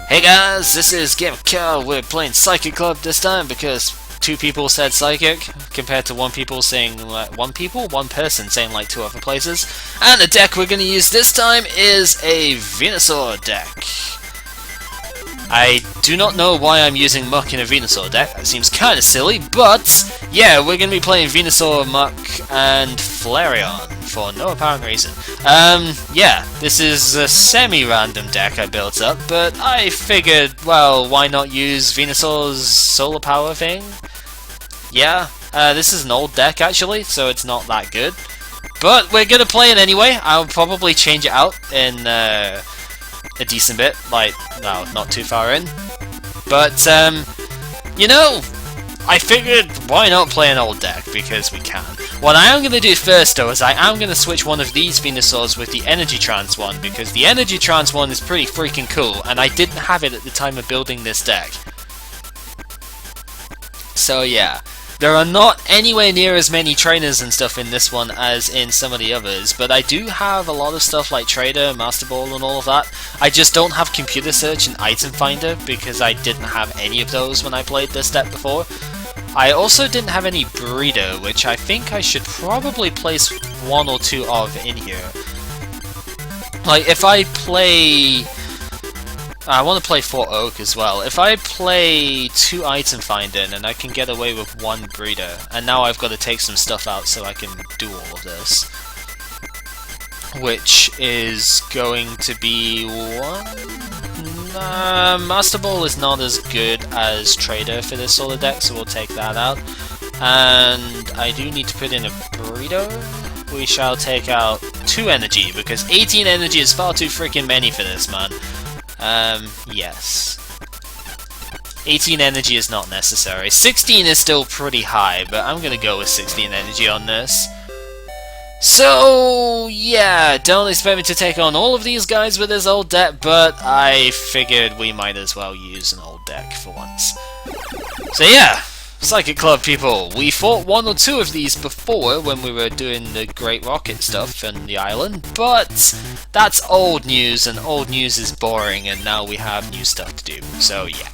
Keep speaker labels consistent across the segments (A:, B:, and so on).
A: Hey guys, this is Game of Cow. We're playing Psychic Club this time because two people said Psychic compared to one person saying like two other places. And the deck we're going to use this time is a Venusaur deck. I do not know why I'm using Muck in a Venusaur deck. That seems kind of silly, but yeah, we're going to be playing Venusaur, Muck, and Flareon for no apparent reason. Yeah, this is a semi-random deck I built up, but I figured, well, why not use Venusaur's solar power thing? Yeah, this is an old deck actually, so it's not that good. But we're going to play it anyway. I'll probably change it out in a decent bit, like, no, not too far in. But, you know, I figured why not play an old deck, because we can. What I am going to do first though is I am going to switch one of these Venusaurs with the Energy Trance one, because the Energy Trance one is pretty freaking cool, and I didn't have it at the time of building this deck. So yeah. There are not anywhere near as many trainers and stuff in this one as in some of the others, but I do have a lot of stuff like Trader, Master Ball and all of that. I just don't have Computer Search and Item Finder because I didn't have any of those when I played this deck before. I also didn't have any Breeder, which I think I should probably place one or two of in here. Like, if I play... I want to play Fort Oak as well. If I play 2 Item Finder, then I can get away with 1 Breeder. And now I've got to take some stuff out so I can do all of this. Which is going to be 1... Master Ball is not as good as Trader for this sort of deck, so we'll take that out. And I do need to put in a Breeder. We shall take out 2 energy, because 18 energy is far too freaking many for this, man. Yes. 18 energy is not necessary. 16 is still pretty high, but I'm gonna go with 16 energy on this. So, yeah, don't expect me to take on all of these guys with this old deck, but I figured we might as well use an old deck for once. So yeah, Psychic Club people, we fought 1 or 2 of these before when we were doing the Great Rocket stuff on the island, but that's old news, and old news is boring, and now we have new stuff to do, so yeah.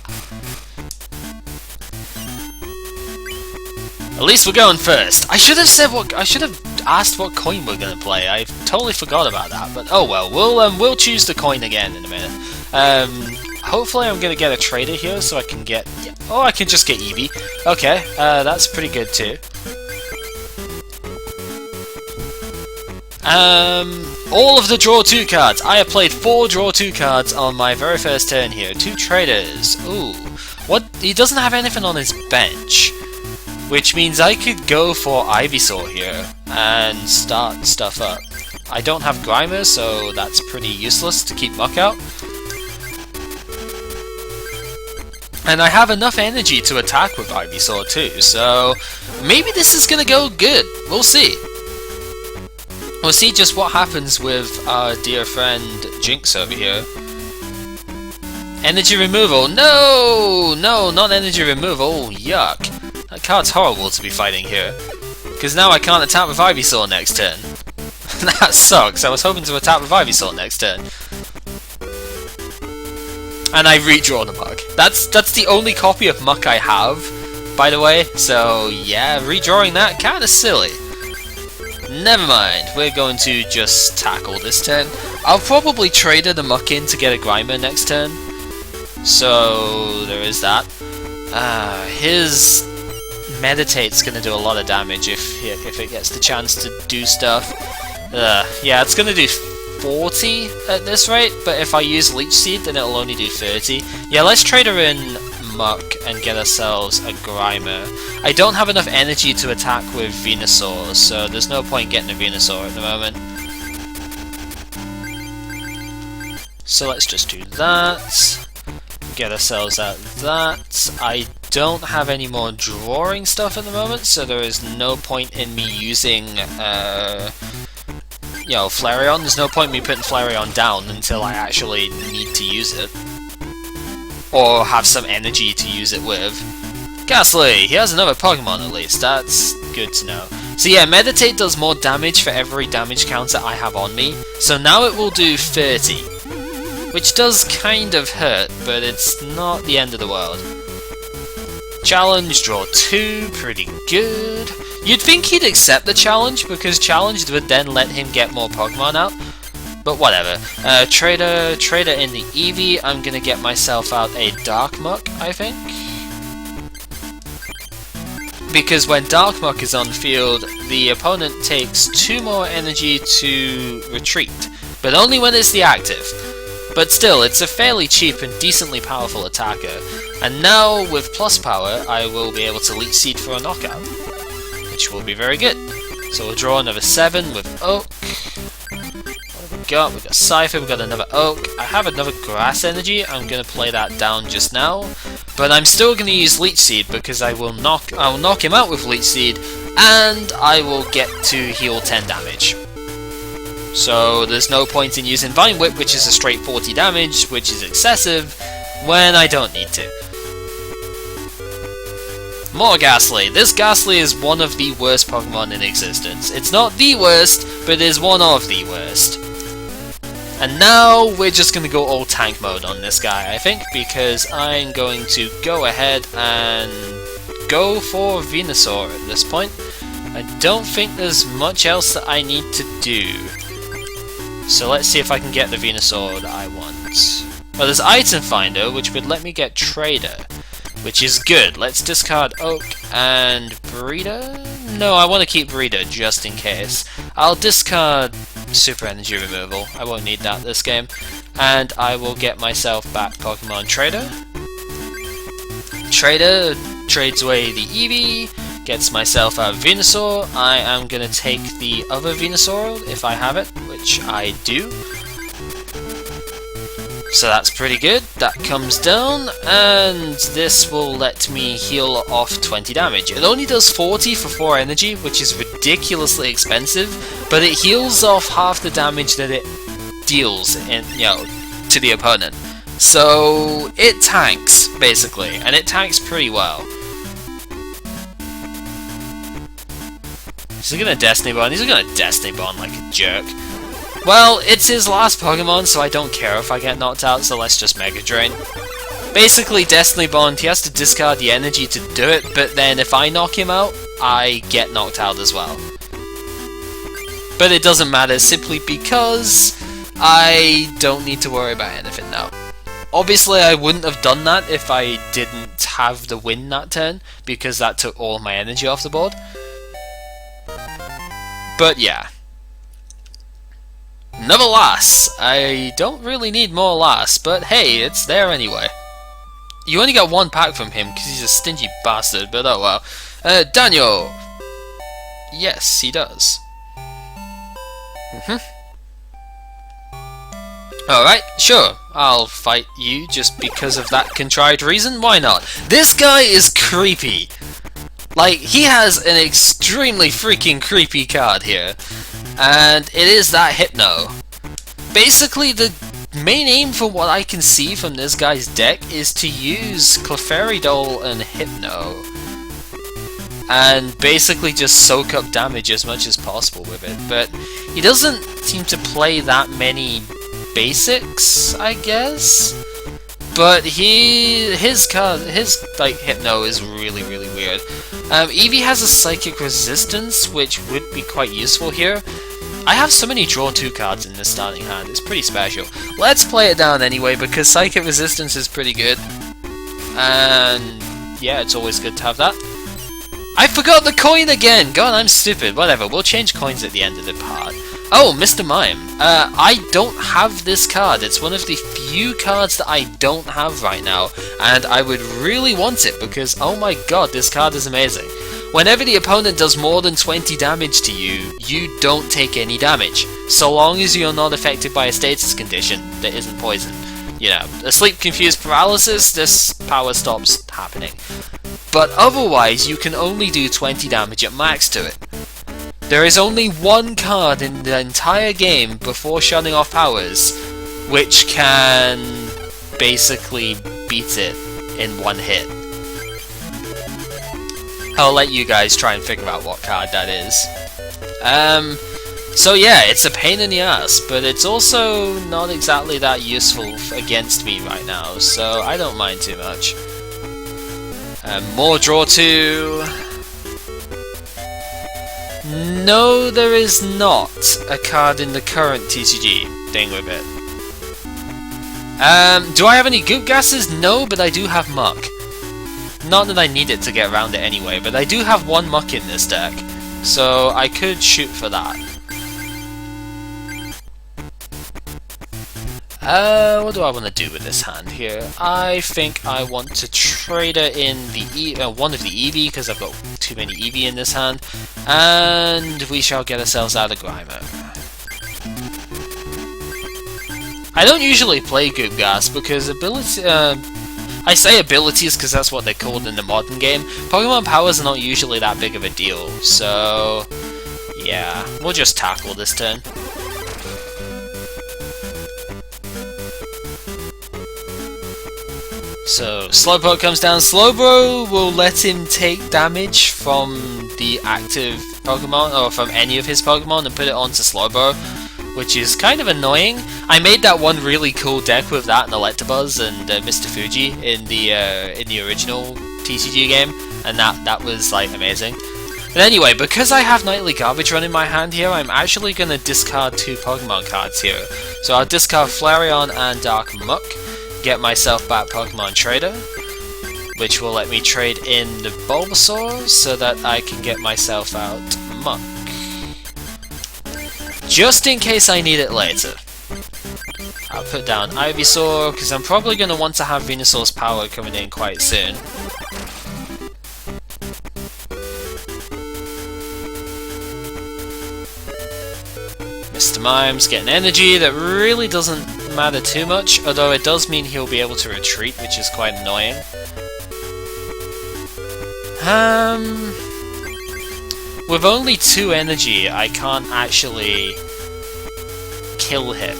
A: At least we're going first. I should have asked what coin we're gonna play. I totally forgot about that, but oh well, we'll choose the coin again in a minute. Hopefully I'm gonna get a Trader here so I can get... Yeah. Oh, I can just get Eevee. Okay, that's pretty good too. All of the draw 2 cards. I have played 4 draw 2 cards on my very first turn here. 2 Traders. Ooh. What? He doesn't have anything on his bench. Which means I could go for Ivysaur here and start stuff up. I don't have Grimer, so that's pretty useless to keep Muck out. And I have enough energy to attack with Ivysaur too, so maybe this is gonna go good. We'll see. We'll see just what happens with our dear friend Jinx over here. Energy removal. No! No, not energy removal. Yuck. That card's horrible to be fighting here. Because now I can't attack with Ivysaur next turn. That sucks. I was hoping to attack with Ivysaur next turn. And I redraw the Muck. That's the only copy of Muck I have, by the way. So yeah, redrawing that kinda silly. Never mind, we're going to just tackle this turn. I'll probably trade the Muck in to get a Grimer next turn. So there is that. His Meditate's gonna do a lot of damage if it gets the chance to do stuff. Yeah, it's gonna do 40 at this rate, but if I use Leech Seed then it'll only do 30. Yeah, let's trade her in Muck and get ourselves a Grimer. I don't have enough energy to attack with Venusaur, so there's no point getting a Venusaur at the moment. So let's just do that. Get ourselves out that. I don't have any more drawing stuff at the moment, so there is no point in me using you know, Flareon. There's no point in me putting Flareon down until I actually need to use it. Or have some energy to use it with. Ghastly! He has another Pokemon at least, that's good to know. So yeah, Meditate does more damage for every damage counter I have on me, so now it will do 30. which does kind of hurt, but it's not the end of the world. Challenge, draw 2, pretty good. You'd think he'd accept the challenge, because challenge would then let him get more Pokemon out. But whatever. Trader in the Eevee. I'm gonna get myself out a Darkmuck, I think. Because when Darkmuck is on the field, the opponent takes 2 more energy to retreat. But only when it's the active. But still, it's a fairly cheap and decently powerful attacker. And now, with plus power, I will be able to Leech Seed for a knockout. Which will be very good. So we'll draw another 7 with Oak. We've got Cypher, we've got another Oak. I have another Grass Energy, I'm going to play that down just now. But I'm still going to use Leech Seed because I will knock him out with Leech Seed, and I will get to heal 10 damage. So there's no point in using Vine Whip, which is a straight 40 damage, which is excessive, when I don't need to. More Ghastly. This Ghastly is one of the worst Pokemon in existence. It's not the worst, but it is one of the worst. And now we're just going to go all tank mode on this guy, I think, because I'm going to go ahead and go for Venusaur at this point. I don't think there's much else that I need to do. So let's see if I can get the Venusaur that I want. Well, there's Item Finder, which would let me get Trader, which is good. Let's discard Oak and Breeder. No, I want to keep Breeder just in case. I'll discard Super Energy Removal. I won't need that this game. And I will get myself back Pokemon Trader. Trader trades away the Eevee, gets myself out Venusaur. I am going to take the other Venusaur if I have it, which I do. So that's pretty good. That comes down, and this will let me heal off 20 damage. It only does 40 for 4 energy, which is ridiculously expensive, but it heals off half the damage that it deals to the opponent. So it tanks, basically, and it tanks pretty well. Is he gonna Destiny Bond? He's gonna Destiny Bond like a jerk. Well, it's his last Pokemon, so I don't care if I get knocked out, so let's just Mega Drain. Basically, Destiny Bond, he has to discard the energy to do it, but then if I knock him out, I get knocked out as well. But it doesn't matter, simply because I don't need to worry about anything now. Obviously, I wouldn't have done that if I didn't have the win that turn, because that took all my energy off the board. But yeah. Another Lass! I don't really need more Lass, but hey, it's there anyway. You only got 1 pack from him because he's a stingy bastard, but oh well. Daniel! Yes, he does. Alright, sure. I'll fight you just because of that contrived reason. Why not? This guy is creepy. Like, he has an extremely freaking creepy card here. And it is that Hypno. Basically, the main aim for what I can see from this guy's deck is to use Clefairy and Hypno. And basically just soak up damage as much as possible with it. But he doesn't seem to play that many basics, I guess. But his Hypno is really weird. Eevee has a Psychic Resistance, which would be quite useful here. I have so many draw 2 cards in this starting hand, it's pretty special. Let's play it down anyway, because Psychic Resistance is pretty good. And yeah, it's always good to have that. I forgot the coin again! God, I'm stupid. Whatever, we'll change coins at the end of the part. Oh, Mr. Mime. I don't have this card. It's one of the few cards that I don't have right now, and I would really want it because, oh my god, this card is amazing. Whenever the opponent does more than 20 damage to you, you don't take any damage, so long as you're not affected by a status condition that isn't poison. You know, asleep, confused, paralysis, this power stops happening. But otherwise, you can only do 20 damage at max to it. There is only 1 card in the entire game before shutting off powers which can basically beat it in 1 hit. I'll let you guys try and figure out what card that is. So yeah, it's a pain in the ass, but it's also not exactly that useful against me right now, so I don't mind too much. More draw 2. No, there is not a card in the current TCG thing with it. Do I have any goop gases? No, but I do have muck. Not that I need it to get around it anyway, but I do have 1 muck in this deck, so I could shoot for that. What do I want to do with this hand here? I think I want to trade her in the one of the Eevee, because I've got too many Eevee in this hand, and we shall get ourselves out of Grimer. I don't usually play Goop Gas because I say abilities because that's what they're called in the modern game. Pokemon powers are not usually that big of a deal, so yeah, we'll just tackle this turn. So Slowpoke comes down. Slowbro will let him take damage from the active Pokemon, or from any of his Pokemon, and put it onto Slowbro, which is kind of annoying. I made that one really cool deck with that and Electabuzz and Mr. Fuji in the original TCG game, and that was like amazing. But anyway, because I have Nightly Garbage Run in my hand here, I'm actually going to discard 2 Pokemon cards here. So I'll discard Flareon and Dark Muck, get myself back Pokemon Trader, which will let me trade in the Bulbasaur so that I can get myself out Muck. Just in case I need it later. I'll put down Ivysaur, because I'm probably going to want to have Venusaur's power coming in quite soon. Mr. Mime's getting energy. That really doesn't matter too much, although it does mean he'll be able to retreat, which is quite annoying. With only 2 energy, I can't actually kill him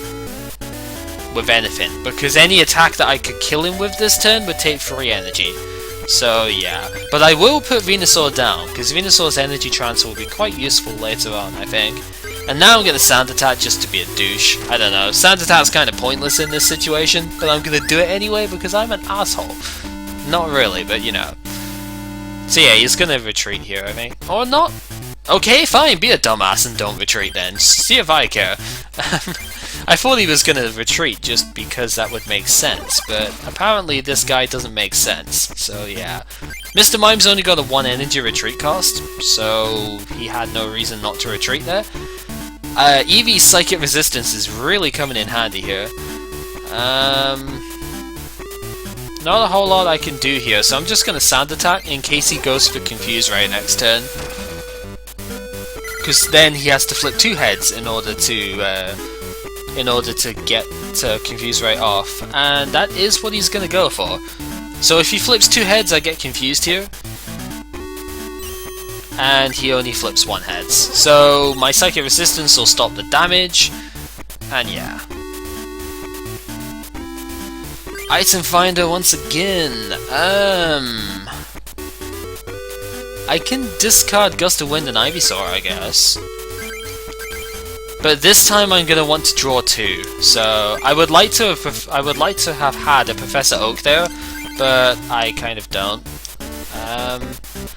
A: with anything, because any attack that I could kill him with this turn would take 3 energy. So yeah, but I will put Venusaur down, because Venusaur's energy transfer will be quite useful later on, I think. And now I'm going to Sand Attack just to be a douche. I don't know, Sand Attack's kind of pointless in this situation, but I'm going to do it anyway because I'm an asshole. Not really, but you know. So yeah, he's going to retreat here, I think. Or not. Okay, fine, be a dumbass and don't retreat then. See if I care. I thought he was going to retreat just because that would make sense, but apparently this guy doesn't make sense, so yeah. Mr. Mime's only got a 1 energy retreat cost, so he had no reason not to retreat there. Eevee's Psychic Resistance is really coming in handy here. Not a whole lot I can do here, so I'm just going to Sand Attack in case he goes for Confuse Ray next turn. Because then he has to flip 2 heads in order to get Confuse Ray off, and that is what he's going to go for. So if he flips 2 heads, I get confused here. And he only flips 1 heads. So my Psychic Resistance will stop the damage, and yeah. Item Finder once again. I can discard Gust of Wind and Ivysaur, I guess. But this time I'm gonna want to draw 2. So I would like to have had a Professor Oak there, but I kind of don't.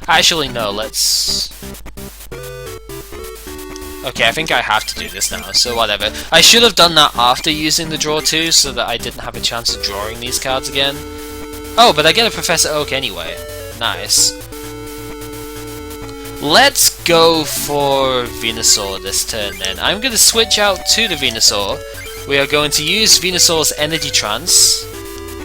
A: Actually no, let's... Okay, I think I have to do this now, so whatever. I should have done that after using the draw 2, so that I didn't have a chance of drawing these cards again. Oh, but I get a Professor Oak anyway. Nice. Let's go for Venusaur this turn then. I'm going to switch out to the Venusaur. We are going to use Venusaur's Energy Trance,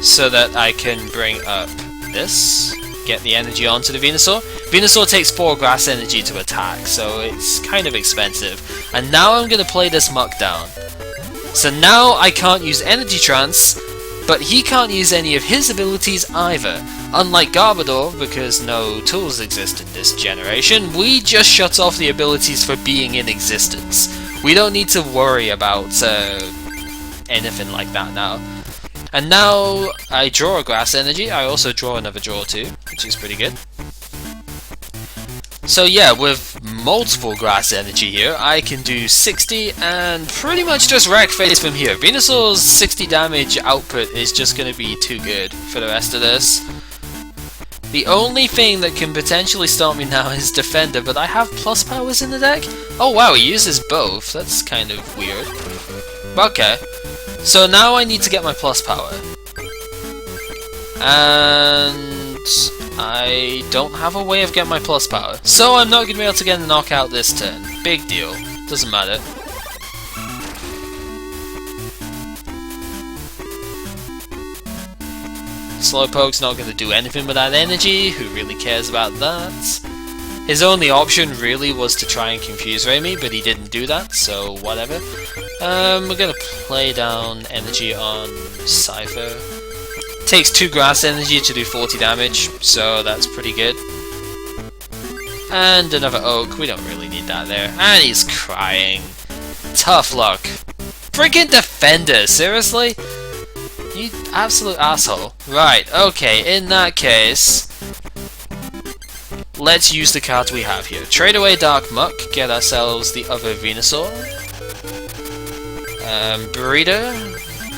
A: so that I can bring up this. Get the energy onto the Venusaur. Venusaur takes 4 grass energy to attack, so it's kind of expensive. And now I'm going to play this Muck down. So now I can't use Energy Trance, but he can't use any of his abilities either. Unlike Garbodor, because no tools exist in this generation, we just shut off the abilities for being in existence. We don't need to worry about anything like that now. And now I draw a grass energy, I also draw another draw too, which is pretty good. So yeah, with multiple grass energy here, I can do 60 and pretty much just wreck face from here. Venusaur's 60 damage output is just going to be too good for the rest of this. The only thing that can potentially stop me now is Defender, but I have plus powers in the deck? Oh wow, he uses both. That's kind of weird. Okay. So now I need to get my plus power. And I don't have a way of getting my plus power. So I'm not going to be able to get a knockout this turn. Big deal. Doesn't matter. Slowpoke's not going to do anything with that energy. Who really cares about that? His only option really was to try and confuse ray me, but he didn't do that, so whatever. We're going to play down energy on Cypher. Takes 2 grass energy to do 40 damage, so that's pretty good. And another oak, we don't really need that there. And he's crying. Tough luck. Freaking Defender, seriously? You absolute asshole. Right, okay, in that case, let's use the cards we have here. Trade away Dark Muck, get ourselves the other Venusaur. Breeder,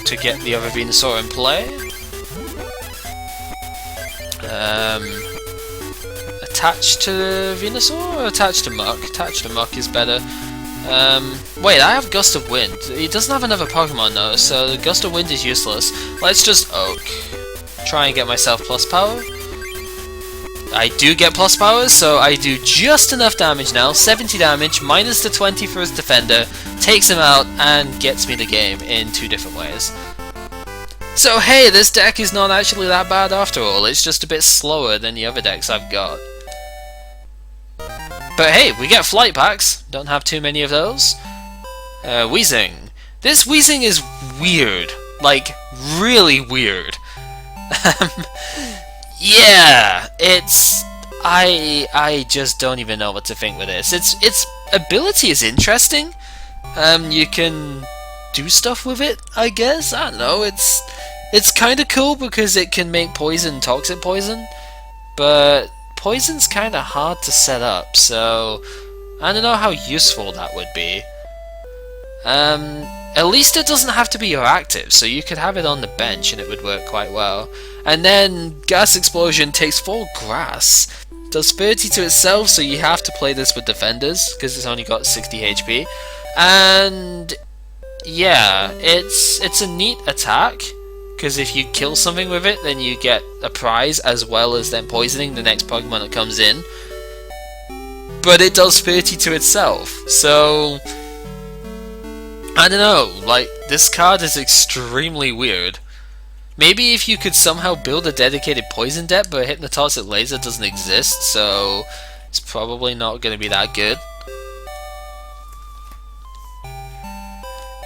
A: to get the other Venusaur in play. Attach to Venusaur or attach to Muck? Attach to Muck is better. Wait, I have Gust of Wind. He doesn't have another Pokemon though, so the Gust of Wind is useless. Let's just Oak. Try and get myself plus power. I do get plus power, so I do just enough damage now. 70 damage, minus the 20 for his Defender, takes him out, and gets me the game in 2 different ways. So hey, this deck is not actually that bad after all, it's just a bit slower than the other decks I've got. But hey, we get flight packs, don't have too many of those. Weezing. This Weezing is weird, like, really weird. Yeah, it's... I just don't even know what to think with this. Its ability is interesting. You can do stuff with it, I guess. I don't know. It's kind of cool because it can make poison toxic poison, but poison's kind of hard to set up, so I don't know how useful that would be. At least it doesn't have to be your active, so you could have it on the bench and it would work quite well. And then Gas Explosion takes 4 grass, does 30 to itself, so you have to play this with defenders because it's only got 60 HP. And yeah, it's a neat attack because if you kill something with it, then you get a prize as well as then poisoning the next Pokemon that comes in. But it does 30 to itself, so I don't know, like, this card is extremely weird. Maybe if you could somehow build a dedicated poison deck, but Hypnotoxic Laser doesn't exist, so it's probably not going to be that good.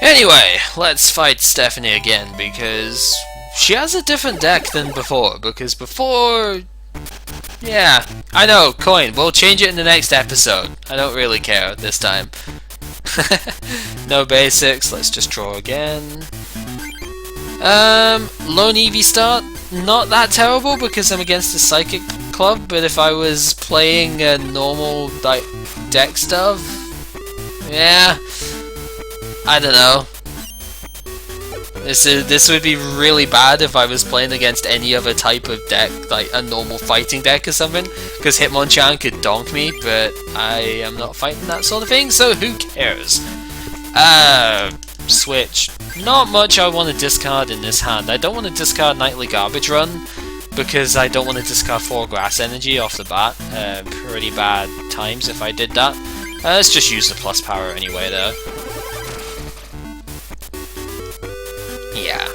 A: Anyway, let's fight Stephanie again, because she has a different deck than before, because before... Yeah, I know, coin, we'll change it in the next episode. I don't really care this time. No basics, let's just draw again. Lone Eevee start, not that terrible because I'm against the Psychic Club, but if I was playing a normal like deck stuff, yeah, I don't know. This would be really bad if I was playing against any other type of deck, like a normal fighting deck or something, because Hitmonchan could donk me, but I am not fighting that sort of thing, so who cares? Switch. Not much I want to discard in this hand. I don't want to discard Nightly Garbage Run, because I don't want to discard 4 grass energy off the bat. Pretty bad times if I did that. Let's just use the plus power anyway though. Yeah.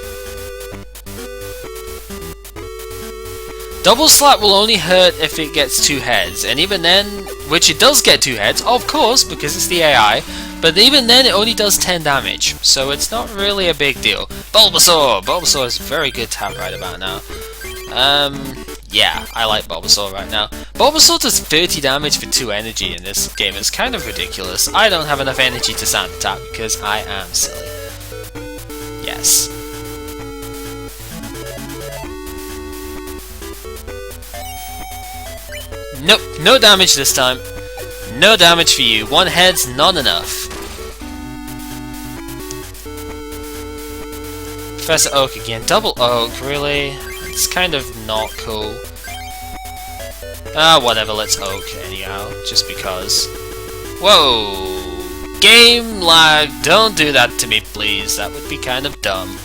A: Double Slap will only hurt if it gets 2 heads, and even then, which it does get 2 heads, of course, because it's the AI, but even then it only does 10 damage, so it's not really a big deal. Bulbasaur! Bulbasaur is a very good tap right about now. Yeah, I like Bulbasaur right now. Bulbasaur does 30 damage for 2 energy in this game, it's kind of ridiculous. I don't have enough energy to sound attack because I am silly. Yes. Nope, no damage this time. No damage for you. One head's not enough. Professor Oak again. Double Oak, really? It's kind of not cool. Whatever, let's Oak anyhow, just because. Whoa! Game lag, don't do that to me, please. That would be kind of dumb.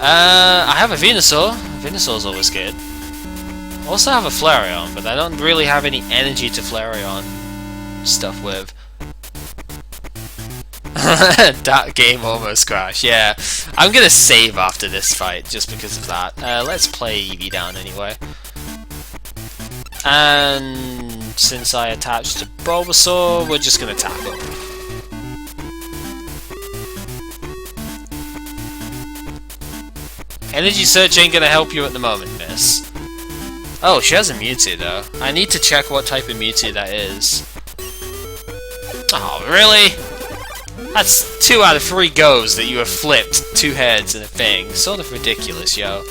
A: I have a Venusaur. Venusaur's always good. I also have a Flareon, but I don't really have any energy to Flareon stuff with. That game almost crashed, yeah. I'm gonna save after this fight, just because of that. Let's play Eevee down anyway. And since I attached to Bulbasaur, we're just gonna tackle. Energy Search ain't gonna help you at the moment, miss. Oh, she has a Mewtwo though. I need to check what type of Mewtwo that is. Oh, really? That's 2 out of 3 goes that you have flipped 2 heads and a thing. Sort of ridiculous, yo.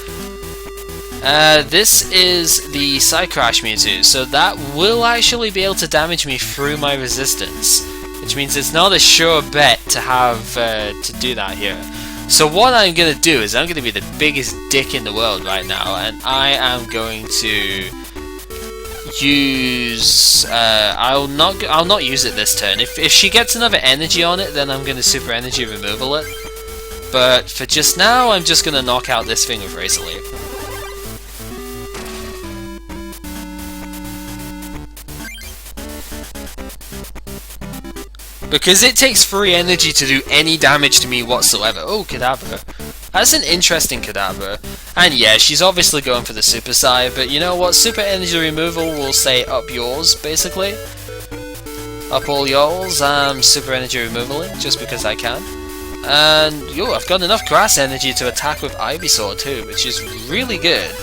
A: This is the Psycrash Mewtwo, so that will actually be able to damage me through my resistance. Which means it's not a sure bet to have to do that here. So what I'm going to do is I'm going to be the biggest dick in the world right now, and I am going to use I'll not use it this turn. If she gets another energy on it, then I'm going to super energy removal it. But for just now, I'm just going to knock out this thing with Razor Leaf. Because it takes 3 energy to do any damage to me whatsoever. Oh, Kadabra. That's an interesting Kadabra. And yeah, she's obviously going for the Super Psy, but you know what? Super Energy Removal will say up yours, basically. Up all yours, Super Energy Removaling, just because I can. And, yo, I've got enough Grass Energy to attack with Ivysaur too, which is really good.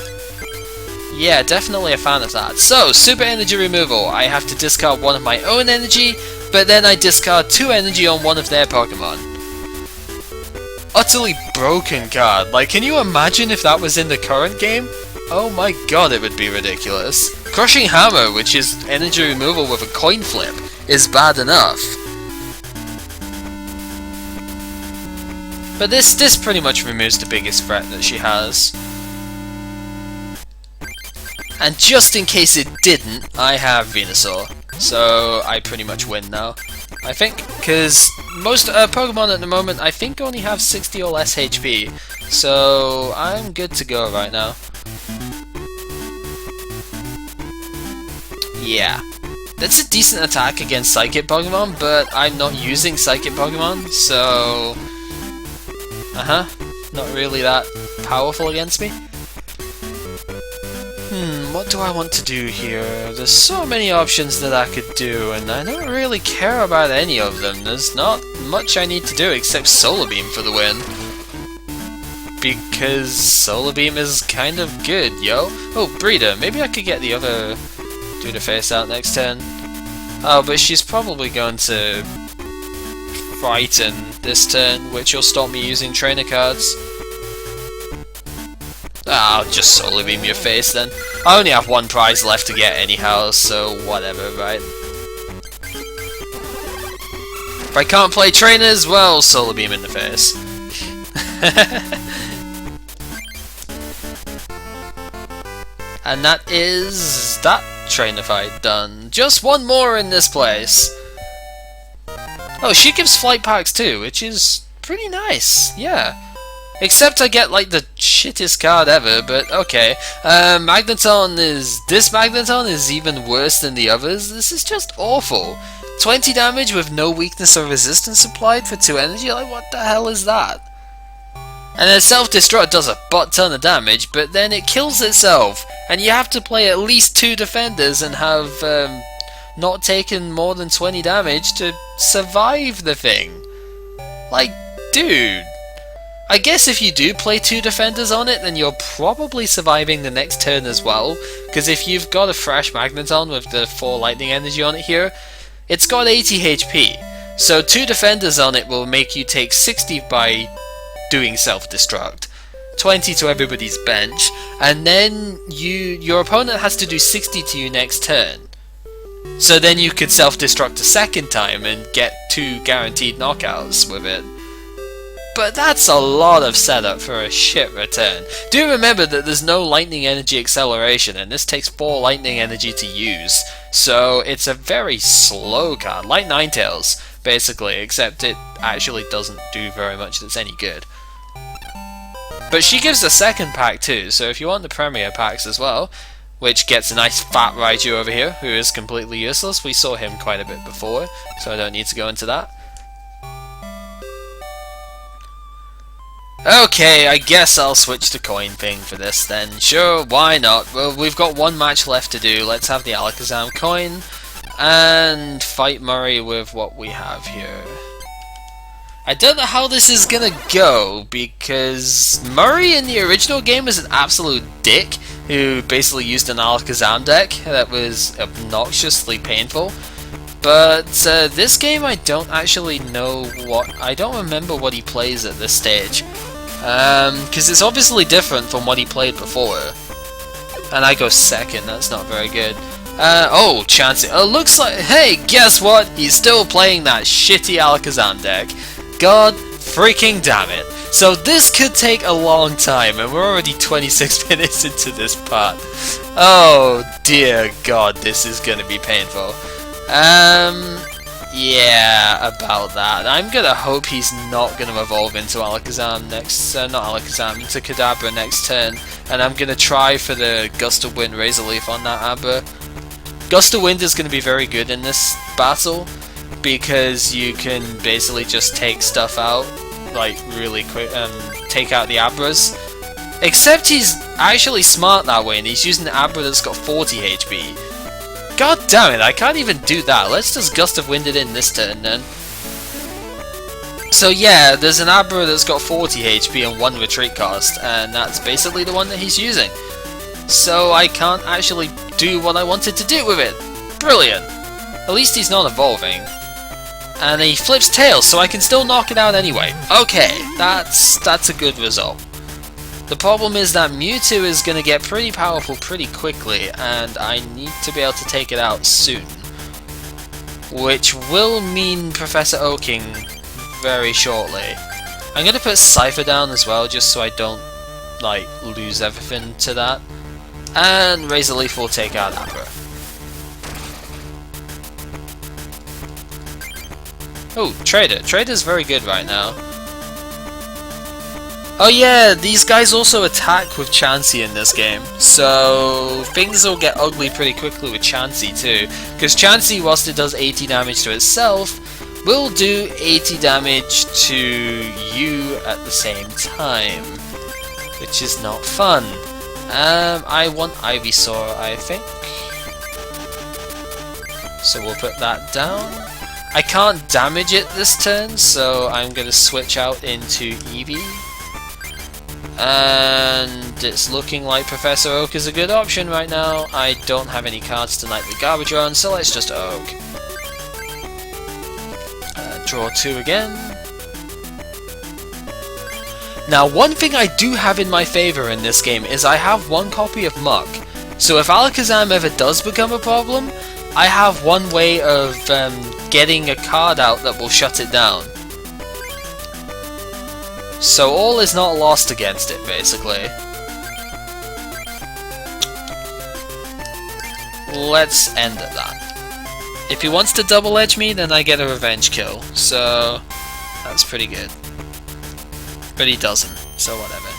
A: Yeah, definitely a fan of that. So, Super Energy Removal. I have to discard one of my own energy, but then I discard 2 energy on one of their Pokemon. Utterly broken card. Like, can you imagine if that was in the current game? Oh my god, it would be ridiculous. Crushing Hammer, which is energy removal with a coin flip, is bad enough. But this pretty much removes the biggest threat that she has. And just in case it didn't, I have Venusaur. So I pretty much win now, I think, because most Pokemon at the moment I think only have 60 or less HP, so I'm good to go right now. Yeah, that's a decent attack against Psychic Pokemon, but I'm not using Psychic Pokemon, so not really that powerful against me. What do I want to do here? There's so many options that I could do, and I don't really care about any of them. There's not much I need to do except Solar Beam for the win. Because Solar Beam is kind of good, yo. Oh, Breeder. Maybe I could get the other dude to face out next turn. Oh, but she's probably going to Frighten this turn, which will stop me using trainer cards. I'll just Solar Beam your face then. I only have 1 prize left to get anyhow, so whatever, right? If I can't play trainers, well, Solar Beam in the face. And that is that trainer fight done. Just 1 more in this place. Oh, she gives flight packs too, which is pretty nice, yeah. Except I get like the shittest card ever, but okay. Magneton is... This Magneton is even worse than the others. This is just awful. 20 damage with no weakness or resistance applied for 2 energy? Like, what the hell is that? And then Self-Destruct does a butt ton of damage, but then it kills itself. And you have to play at least 2 defenders and have not taken more than 20 damage to survive the thing. Like, dude. I guess if you do play 2 defenders on it, then you're probably surviving the next turn as well, because if you've got a fresh Magneton with the 4 lightning energy on it here, it's got 80 HP, so 2 defenders on it will make you take 60 by doing self-destruct, 20 to everybody's bench, and then your opponent has to do 60 to you next turn. So then you could self-destruct a second time and get 2 guaranteed knockouts with it. But that's a lot of setup for a shit return. Do remember that there's no lightning energy acceleration, and this takes 4 lightning energy to use. So it's a very slow card, like Ninetales, basically, except it actually doesn't do very much that's any good. But she gives a second pack too, so if you want the Premier packs as well, which gets a nice fat Raiju over here, who is completely useless. We saw him quite a bit before, so I don't need to go into that. Okay, I guess I'll switch to coin thing for this then. Sure, why not? Well, we've got 1 match left to do. Let's have the Alakazam coin and fight Murray with what we have here. I don't know how this is gonna go, because Murray in the original game was an absolute dick who basically used an Alakazam deck that was obnoxiously painful. But this game I don't actually know what... I don't remember what he plays at this stage. Because it's obviously different from what he played before. And I go second, that's not very good. Oh, Chansey. Oh, looks like... Hey, guess what? He's still playing that shitty Alakazam deck. God freaking damn it. So this could take a long time, and we're already 26 minutes into this part. Oh dear God, this is gonna be painful. Yeah, about that. I'm gonna hope he's not gonna evolve into Alakazam next, not Alakazam, into Kadabra next turn, and I'm gonna try for the Gust of Wind Razor Leaf on that Abra. Gust of Wind is gonna be very good in this battle, because you can basically just take stuff out, like, really quick, take out the Abras. Except he's actually smart that way, and he's using the Abra that's got 40 HP. God damn it, I can't even do that. Let's just Gust of Wind it in this turn then. So yeah, there's an Abra that's got 40 HP and 1 retreat cost, and that's basically the one that he's using. So I can't actually do what I wanted to do with it. Brilliant. At least he's not evolving. And he flips tails, so I can still knock it out anyway. Okay, that's a good result. The problem is that Mewtwo is going to get pretty powerful pretty quickly, and I need to be able to take it out soon. Which will mean Professor Oaking very shortly. I'm going to put Cypher down as well, just so I don't, like, lose everything to that. And Razor Leaf will take out Abra. Oh, Trader. Trader's very good right now. Oh yeah, these guys also attack with Chansey in this game, so things will get ugly pretty quickly with Chansey too, because Chansey, whilst it does 80 damage to itself, will do 80 damage to you at the same time, which is not fun. I want Ivysaur, I think, so we'll put that down. I can't damage it this turn, so I'm going to switch out into Eevee. And it's looking like Professor Oak is a good option right now. I don't have any cards to Nightly Garbodron, so let's just Oak. Draw 2 again. Now, one thing I do have in my favour in this game is I have 1 copy of Muck. So if Alakazam ever does become a problem, I have 1 way of getting a card out that will shut it down. So all is not lost against it, basically. Let's end at that. If he wants to double edge me, then I get a revenge kill, so that's pretty good. But he doesn't, so whatever.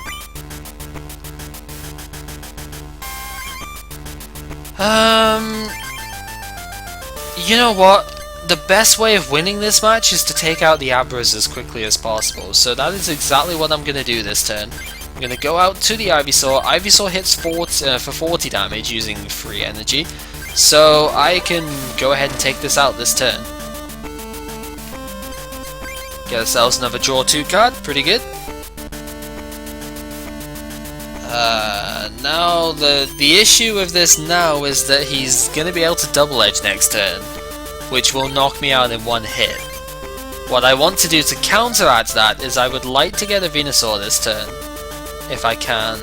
A: You know what? The best way of winning this match is to take out the Abras as quickly as possible, so that is exactly what I'm going to do this turn. I'm going to go out to the Ivysaur. Ivysaur hits for 40 damage using free energy, so I can go ahead and take this out this turn. Get ourselves another draw 2 card, pretty good. Now the issue with this now is that he's going to be able to double edge next turn, which will knock me out in 1 hit. What I want to do to counteract that is I would like to get a Venusaur this turn, if I can.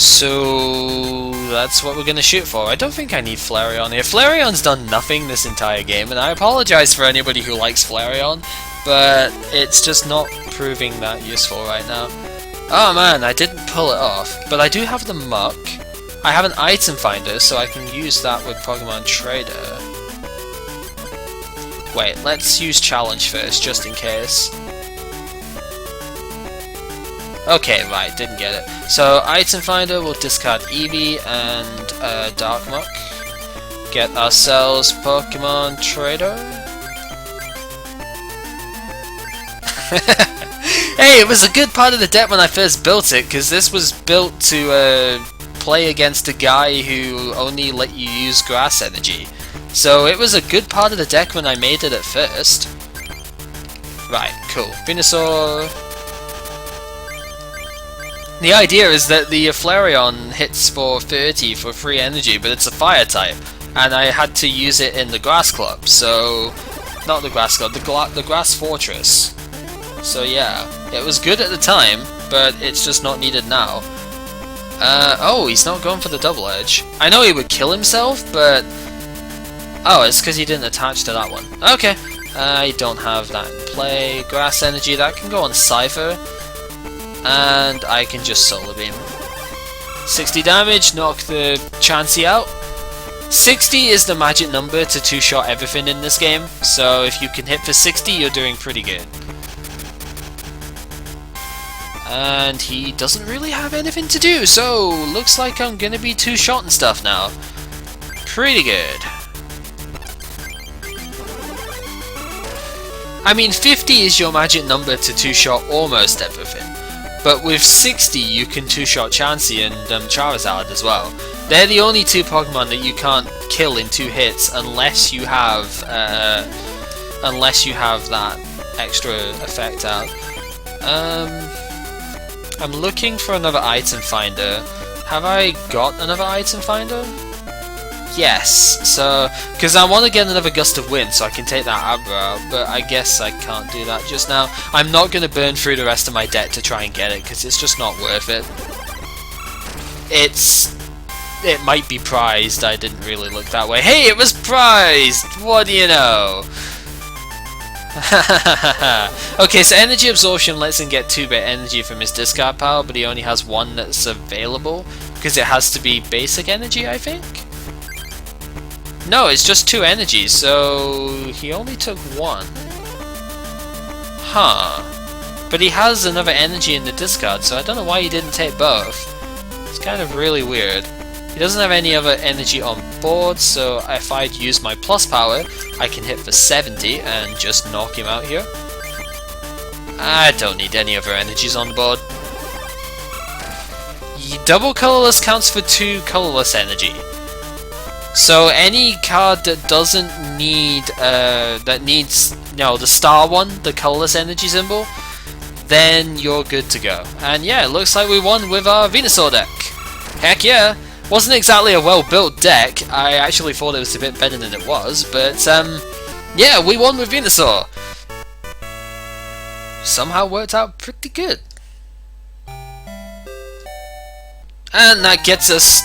A: So that's what we're going to shoot for. I don't think I need Flareon here. Flareon's done nothing this entire game, and I apologize for anybody who likes Flareon, but it's just not proving that useful right now. Oh man, I didn't pull it off, but I do have the Muck. I have an item finder, so I can use that with Pokemon Trader. Wait, let's use Challenge first, just in case. Okay, right, didn't get it. So, item finder, we'll discard Eevee and Dark Muck. Get ourselves Pokemon Trader. Hey, it was a good part of the deck when I first built it, because this was built to play against a guy who only let you use grass energy. So it was a good part of the deck when I made it at first. Right, cool. Venusaur. The idea is that the Flareon hits for 30 for free energy, but it's a fire type, and I had to use it in the Grass Club, so... Not the Grass Club, the Grass Fortress. So yeah, it was good at the time, but it's just not needed now. Oh, he's not going for the Double Edge. I know he would kill himself, but... Oh, it's because he didn't attach to that one. Okay, I don't have that in play. Grass Energy, that can go on Cypher. And I can just Solar Beam. 60 damage, knock the Chansey out. 60 is the magic number to two-shot everything in this game, so if you can hit for 60, you're doing pretty good. And he doesn't really have anything to do, so looks like I'm gonna be two-shotting stuff now. Pretty good. I mean, 50 is your magic number to two-shot almost everything. But with 60 you can two-shot Chansey and Charizard as well. They're the only two Pokemon that you can't kill in 2 hits unless you have that extra effect out. I'm looking for another item finder. Have I got another item finder? Yes, so, because I want to get another Gust of Wind so I can take that Abra out, but I guess I can't do that just now. I'm not going to burn through the rest of my deck to try and get it, because it's just not worth it. It might be prized, I didn't really look that way. Hey, it was prized! What do you know? Okay, so Energy Absorption lets him get 2-bit energy from his discard pile, but he only has 1 that's available, because it has to be basic energy, I think? No, it's just 2 energies, so he only took 1. Huh. But he has another energy in the discard, so I don't know why he didn't take both. It's kind of really weird. He doesn't have any other energy on board, so if I'd use my plus power, I can hit for 70 and just knock him out here. I don't need any other energies on board. Double colorless counts for 2 colorless energy. So any card that doesn't need, that needs, the star one, the colorless energy symbol, then you're good to go. And yeah, it looks like we won with our Venusaur deck. Heck yeah! Wasn't exactly a well-built deck. I actually thought it was a bit better than it was, but yeah, we won with Venusaur. Somehow worked out pretty good. And that gets us...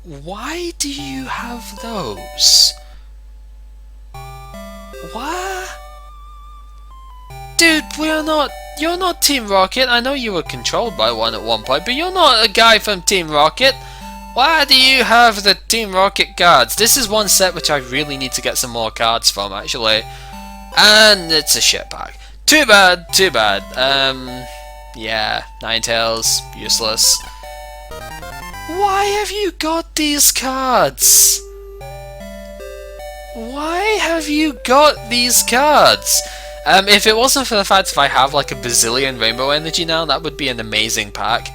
A: Why do you have those? What? Dude, you're not Team Rocket. I know you were controlled by one at one point, but you're not a guy from Team Rocket. Why do you have the Team Rocket cards? This is one set which I really need to get some more cards from, actually. And it's a shit pack. Too bad, too bad. Yeah, Ninetales, useless. Why have you got these cards? Why have you got these cards? If it wasn't for the fact if I have like a bazillion Rainbow Energy now, that would be an amazing pack.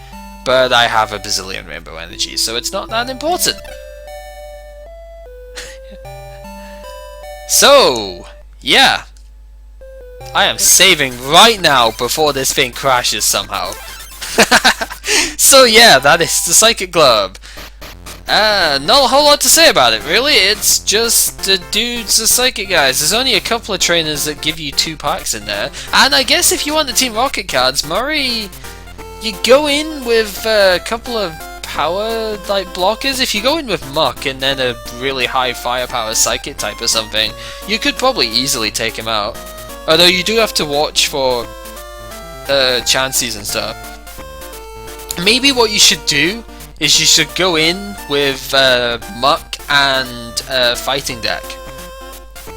A: But I have a bazillion Rainbow Energy, so it's not that important. So, yeah. I am saving right now before this thing crashes somehow. So yeah, that is the Psychic Globe. Not a whole lot to say about it, really. It's just the dudes, the Psychic guys. There's only a couple of trainers that give you 2 packs in there. And I guess if you want the Team Rocket cards, Murray you go in with a couple of power like blockers. If you go in with Muck and then a really high firepower psychic type or something, you could probably easily take him out. Although you do have to watch for chances and stuff. Maybe what you should do is you should go in with Muck and fighting deck,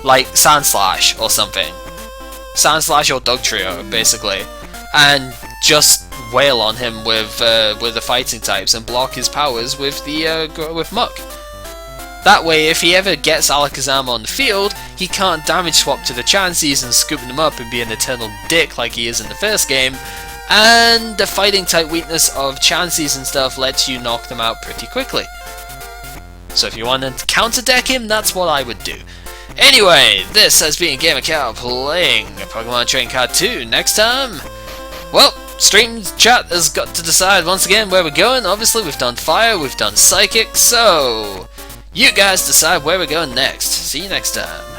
A: like Sandslash or something. Sandslash or Dugtrio, basically, and just wail on him with the fighting types and block his powers with the with Muck. That way, if he ever gets Alakazam on the field, he can't damage swap to the Chanseys and scoop them up and be an eternal dick like he is in the first game. And the fighting type weakness of Chanseys and stuff lets you knock them out pretty quickly. So if you want to counter deck him, that's what I would do. Anyway, this has been GamerCow playing Pokemon Trading Card 2. Next time, well, stream chat has got to decide once again where we're going. Obviously, we've done Fire, we've done Psychic, so you guys decide where we're going next. See you next time.